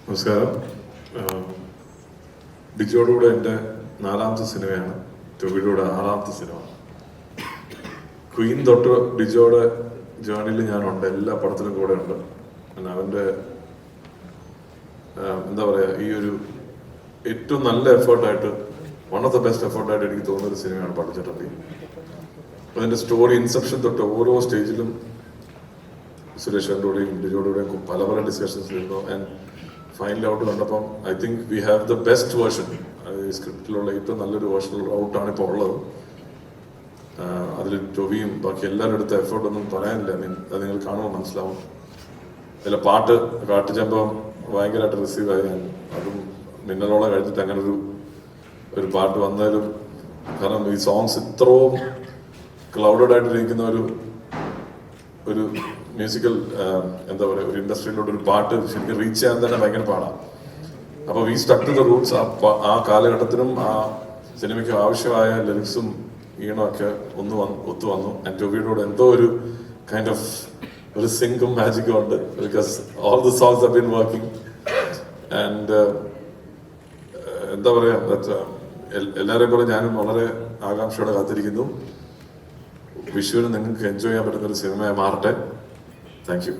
നമസ്കാരം. ഡിജോടുകൂടെ എൻ്റെ 4ാമത്തെ സിനിമയാണ്, ടോവിയുടെ 6ാമത്തെ സിനിമ. ക്വീൻ തൊട്ട് ഡിജോയുടെ ജേർണിയിൽ ഞാനുണ്ട്, എല്ലാ പടത്തിലും കൂടെ ഉണ്ട്. അവൻ്റെ എന്താ പറയുക, ഈ ഒരു ഏറ്റവും നല്ല എഫേർട്ടായിട്ട്, വൺ ഓഫ് ദ ബെസ്റ്റ് എഫേർട്ടായിട്ട് എനിക്ക് തോന്നുന്നൊരു സിനിമയാണ് പടച്ചട്ടമ്പി. അതിൻ്റെ സ്റ്റോറി ഇൻസെപ്ഷൻ തൊട്ട് ഓരോ സ്റ്റേജിലും സുരേഷിൻ്റെ കൂടെയും ഡിജോയുടെയും പല പല ഡിസ്കഷൻസ് ഇരുന്നു. ആൻഡ് ഫൈനൽ ഔട്ട് കണ്ടപ്പം I think we have the best version. ഈ സ്ക്രിപ്റ്റിലുള്ള ഏറ്റവും നല്ലൊരു വേർഷൻ ഔട്ടാണ് ഇപ്പോൾ ഉള്ളത്. അതിൽ ടൊവിയും ബാക്കി എല്ലാവരും എടുത്ത എഫേർട്ടൊന്നും പറയാനില്ല. അത് നിങ്ങൾ കാണുമ്പോൾ മനസ്സിലാവും. അതിലെ കാട്ടുചമ്പം ഭയങ്കരമായിട്ട് റിസീവ് ആയി. ഞാൻ അതും മിന്നലോളം കഴിഞ്ഞിട്ട് അങ്ങനെ ഒരു പാട്ട് വന്നാലും, കാരണം ഈ സോങ്സ് ഇത്രയും ക്ലൗഡഡ് ആയിട്ടിരിക്കുന്ന ഒരു മ്യൂസിക്കൽ എന്താ പറയുക, ഒരു ഇൻഡസ്ട്രിയിലോട്ട് ഒരു പാട്ട് ശരിക്കും റീച്ച് ചെയ്യാൻ തന്നെ ഭയങ്കര പാടാണ്. അപ്പോൾ we stuck to the roots. ആ കാലഘട്ടത്തിനും ആ സിനിമയ്ക്കും ആവശ്യമായ ലിറിക്സും ഈണമൊക്കെ ഒത്തു വന്നു. ആൻഡ് ടോവിയോട് എന്തോ ഒരു കൈൻഡ് ഓഫ് ഒരു സിങ്കും മാജിക്കും ഉണ്ട്. Because all the songs have been working. And എന്താ പറയുക, എല്ലാവരെയും പോലെ ഞാനും വളരെ ആകാംക്ഷയോടെ കാത്തിരിക്കുന്നു. വിഷുവിന് നിങ്ങൾക്ക് എൻജോയ് ചെയ്യാൻ പറ്റുന്ന ഒരു സിനിമയായി മാറട്ടെ. Thank you.